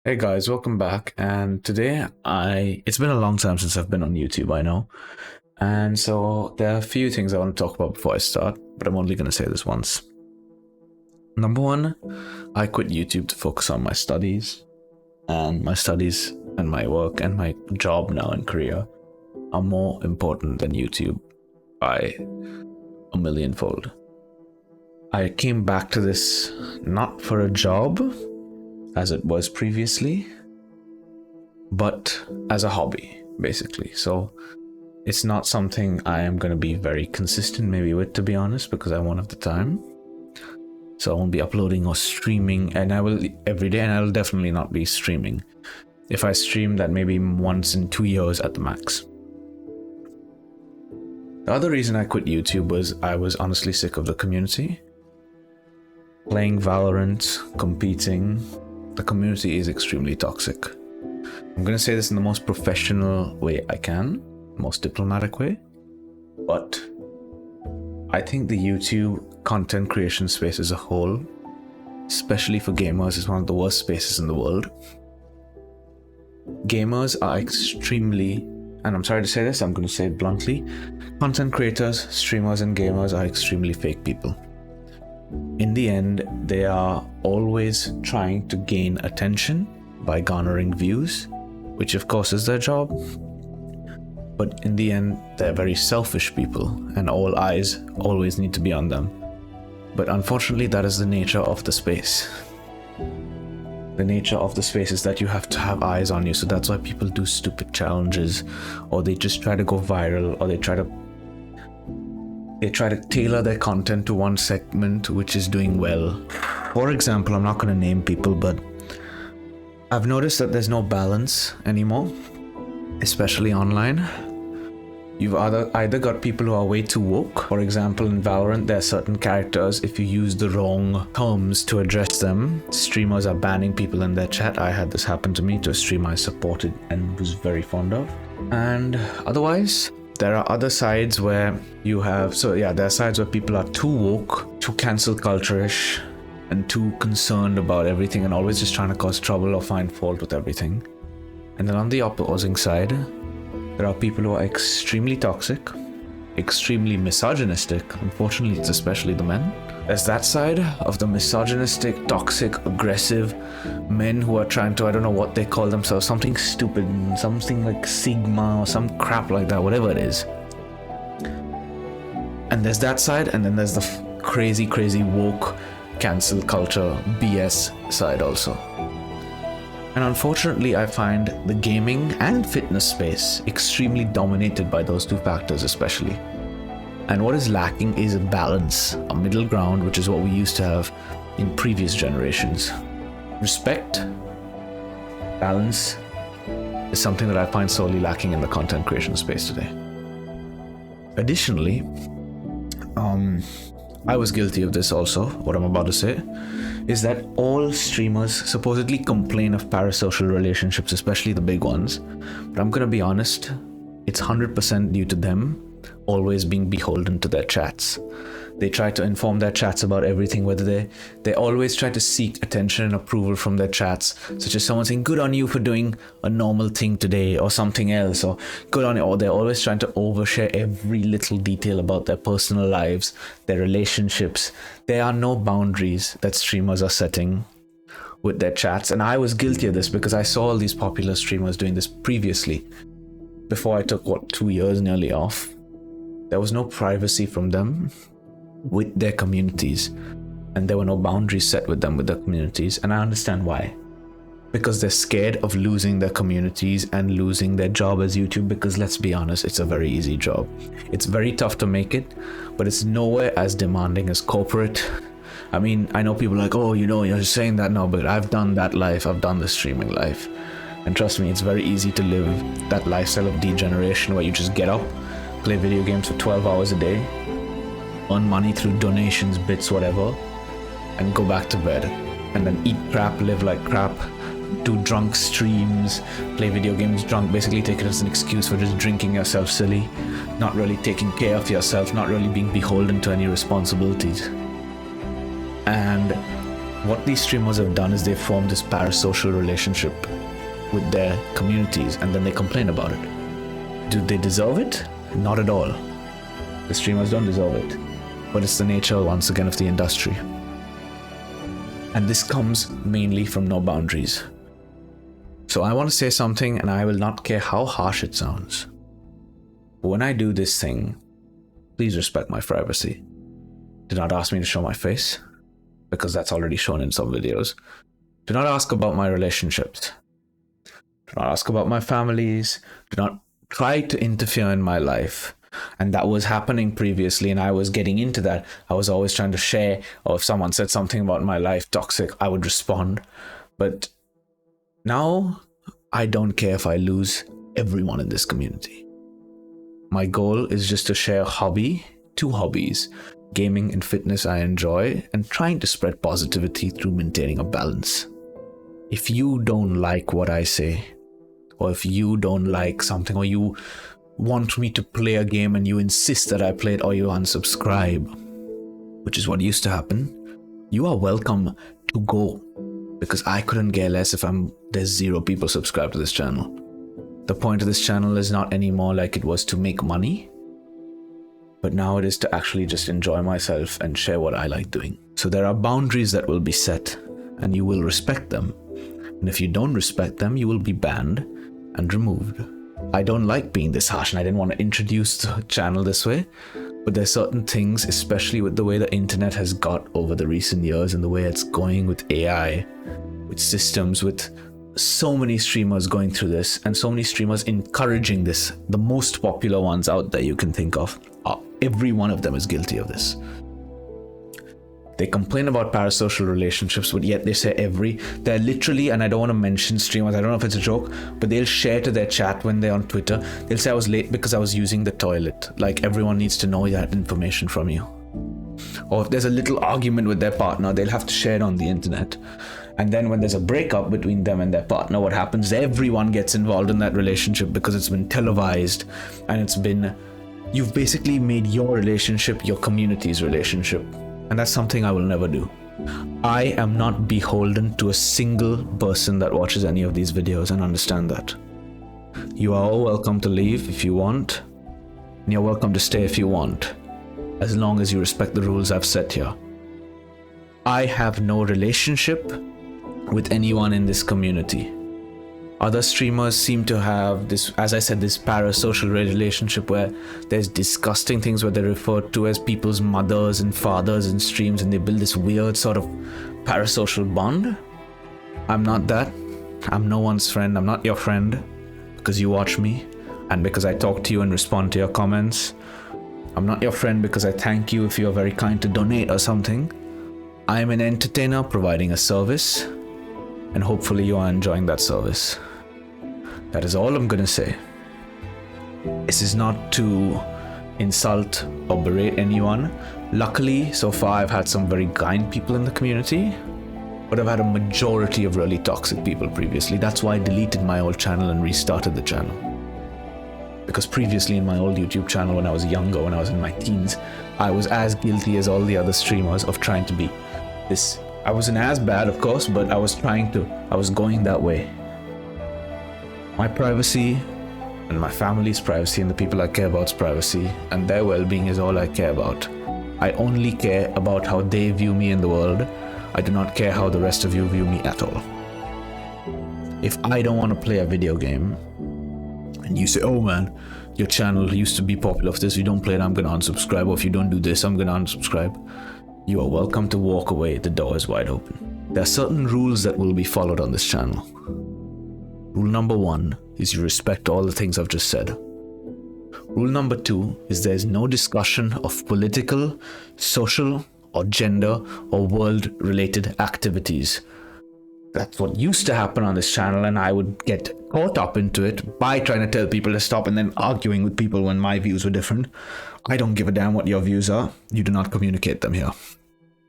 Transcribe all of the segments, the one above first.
Hey guys, welcome back. And today it's been a long time since I've been on YouTube, I know. And so there are a few things I want to talk about before I start, but I'm only going to say this once. Number one, I quit YouTube to focus on my studies, and my work and my job now in Korea are more important than YouTube by a millionfold. I came back to this not for a job, as it was previously, but as a hobby, basically. So it's not something I am going to be very consistent maybe with, to be honest, because I won't have the time. So I won't be uploading or streaming, and I will every day, and I will definitely not be streaming. If I stream, that maybe once in 2 years at the max. The other reason I quit YouTube was I was honestly sick of the community. Playing Valorant, competing, the community is extremely toxic. I'm going to say this in the most professional way I can, most diplomatic way, but I think the YouTube content creation space as a whole, especially for gamers, is one of the worst spaces in the world. Gamers are extremely, and I'm sorry to say this, I'm going to say it bluntly, content creators, streamers, and gamers are extremely fake people. In the end, they are always trying to gain attention by garnering views, which of course is their job. But in the end, they're very selfish people, and all eyes always need to be on them. But unfortunately, that is the nature of the space. The nature of the space is that you have to have eyes on you, so that's why people do stupid challenges, or they just try to go viral, or they try to tailor their content to one segment which is doing well. For example, I'm not going to name people, but I've noticed that there's no balance anymore, especially online. You've either got people who are way too woke. For example, in Valorant, there are certain characters, if you use the wrong terms to address them, streamers are banning people in their chat. I had this happen to me to a streamer I supported and was very fond of. And otherwise, there are other sides where there are sides where people are too woke, too cancel culture-ish, and too concerned about everything and always just trying to cause trouble or find fault with everything. And then on the opposing side, there are people who are extremely toxic, extremely misogynistic. Unfortunately, it's especially the men. There's that side of the misogynistic, toxic, aggressive men who are trying to, I don't know what they call themselves, something stupid, something like Sigma or some crap like that, whatever it is. And there's that side, and then there's the crazy woke cancel culture BS side also. And unfortunately, I find the gaming and fitness space extremely dominated by those two factors especially. And what is lacking is a balance, a middle ground, which is what we used to have in previous generations. Respect, balance is something that I find sorely lacking in the content creation space today. Additionally, I was guilty of this also, what I'm about to say, is that all streamers supposedly complain of parasocial relationships, especially the big ones. But I'm going to be honest, it's 100% due to them always being beholden to their chats. They try to inform their chats about everything, whether they always try to seek attention and approval from their chats, such as someone saying, good on you for doing a normal thing today, or something else, or good on you, or they're always trying to overshare every little detail about their personal lives, their relationships. There are no boundaries that streamers are setting with their chats, and I was guilty of this because I saw all these popular streamers doing this previously, before I took, 2 years nearly off. There was no privacy from them with their communities, and there were no boundaries set with them with their communities, and I understand why. Because they're scared of losing their communities and losing their job as YouTube, because let's be honest, it's a very easy job. It's very tough to make it, but it's nowhere as demanding as corporate. I mean, I know people are like, oh, you're just saying that now, but I've done that life, I've done the streaming life. And trust me, it's very easy to live that lifestyle of degeneration where you just get up, play video games for 12 hours a day, earn money through donations, bits, whatever, and go back to bed. And then eat crap, live like crap, do drunk streams, play video games drunk, basically take it as an excuse for just drinking yourself silly, not really taking care of yourself, not really being beholden to any responsibilities. And What these streamers have done is they've formed this parasocial relationship with their communities, and then they complain about it. Do they deserve it? Not at all. The streamers don't deserve it. But it's the nature, once again, of the industry. And this comes mainly from no boundaries. So I want to say something, and I will not care how harsh it sounds. But when I do this thing, please respect my privacy. Do not ask me to show my face, because that's already shown in some videos. Do not ask about my relationships. Do not ask about my families. Do not try to interfere in my life. And that was happening previously, and I was getting into that. I was always trying to share, or if someone said something about my life toxic, I would respond. But now I don't care if I lose everyone in this community. My goal is just to share two hobbies, gaming and fitness I enjoy, and trying to spread positivity through maintaining a balance. If you don't like what I say, or if you don't like something, or you want me to play a game and you insist that I play it, or you unsubscribe, which is what used to happen, you are welcome to go, because I couldn't care less if there's 0 people subscribed to this channel. The point of this channel is not anymore like it was to make money, but now it is to actually just enjoy myself and share what I like doing. So there are boundaries that will be set, and you will respect them. And if you don't respect them, you will be banned and removed. I don't like being this harsh, and I didn't want to introduce the channel this way, but there's certain things, especially with the way the internet has got over the recent years and the way it's going with AI, with systems, with so many streamers going through this, and so many streamers encouraging this. The most popular ones out there you can think of, every one of them is guilty of this. They complain about parasocial relationships, but yet they say they're literally, and I don't want to mention streamers, I don't know if it's a joke, but they'll share to their chat when they're on Twitter, they'll say I was late because I was using the toilet. Like, everyone needs to know that information from you. Or if there's a little argument with their partner, they'll have to share it on the internet. And then when there's a breakup between them and their partner, what happens? Everyone gets involved in that relationship because it's been televised, and you've basically made your relationship your community's relationship. And that's something I will never do. I am not beholden to a single person that watches any of these videos, and understand that. You are all welcome to leave if you want, and you're welcome to stay if you want, as long as you respect the rules I've set here. I have no relationship with anyone in this community. Other streamers seem to have this, as I said, this parasocial relationship where there's disgusting things where they're referred to as people's mothers and fathers in streams, and they build this weird sort of parasocial bond. I'm not that. I'm no one's friend. I'm not your friend because you watch me and because I talk to you and respond to your comments. I'm not your friend because I thank you if you're very kind to donate or something. I am an entertainer providing a service, and hopefully you are enjoying that service. That is all I'm gonna say. This is not to insult or berate anyone. Luckily, so far I've had some very kind people in the community, but I've had a majority of really toxic people previously. That's why I deleted my old channel and restarted the channel. Because previously in my old YouTube channel, when I was younger, when I was in my teens, I was as guilty as all the other streamers of trying to be this. I wasn't as bad, of course, but I was going that way. My privacy and my family's privacy and the people I care about's privacy and their well-being is all I care about. I only care about how they view me in the world. I do not care how the rest of you view me at all. If I don't want to play a video game and you say, oh man, your channel used to be popular for this, if you don't play it, I'm gonna unsubscribe, or if you don't do this, I'm gonna unsubscribe, you are welcome to walk away. The door is wide open. There are certain rules that will be followed on this channel. Rule number 1 is you respect all the things I've just said. Rule number 2 is there's no discussion of political, social, or gender, or world-related activities. That's what used to happen on this channel, and I would get caught up into it by trying to tell people to stop and then arguing with people when my views were different. I don't give a damn what your views are. You do not communicate them here.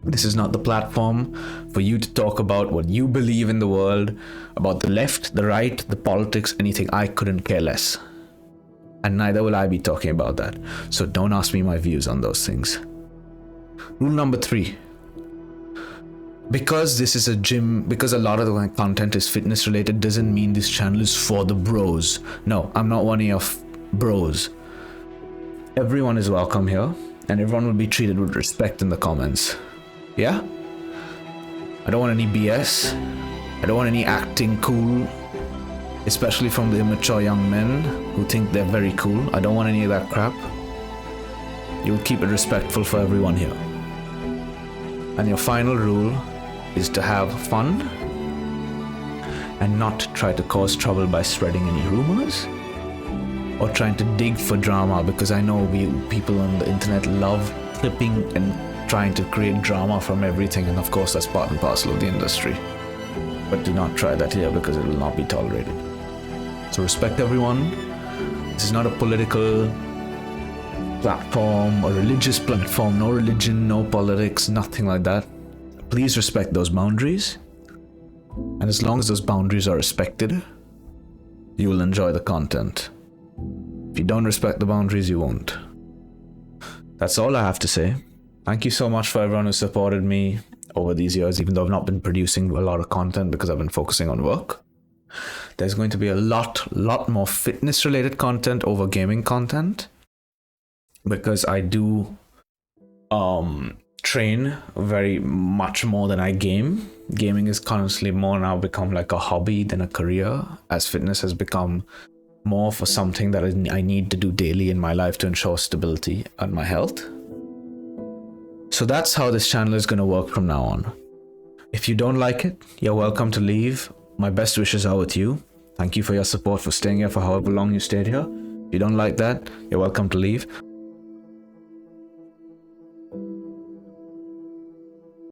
This is not the platform for you to talk about what you believe in the world, about the left, the right, the politics, anything. I couldn't care less. And neither will I be talking about that. So don't ask me my views on those things. Rule number 3. because this is a gym, because a lot of the content is fitness related, doesn't mean this channel is for the bros. No, I'm not one of your bros. Everyone is welcome here, and everyone will be treated with respect in the comments. Yeah? I don't want any BS. I don't want any acting cool, especially from the immature young men who think they're very cool. I don't want any of that crap. You will keep it respectful for everyone here. And your final rule is to have fun and not try to cause trouble by spreading any rumors or trying to dig for drama, because I know people on the internet love clipping and trying to create drama from everything, and of course that's part and parcel of the industry. But do not try that here, because it will not be tolerated. So respect everyone. This is not a political platform or religious platform. No religion, no politics, nothing like that. Please respect those boundaries. And as long as those boundaries are respected, you will enjoy the content. If you don't respect the boundaries, you won't. That's all I have to say. Thank you so much for everyone who supported me over these years, even though I've not been producing a lot of content because I've been focusing on work. There's going to be a lot more fitness related content over gaming content, because I do train very much more than I game. Gaming is constantly more now become like a hobby than a career, as fitness has become more for something that I need to do daily in my life to ensure stability and my health. So that's how this channel is going to work from now on. If you don't like it, you're welcome to leave. My best wishes are with you. Thank you for your support, for staying here for however long you stayed here. If you don't like that, you're welcome to leave.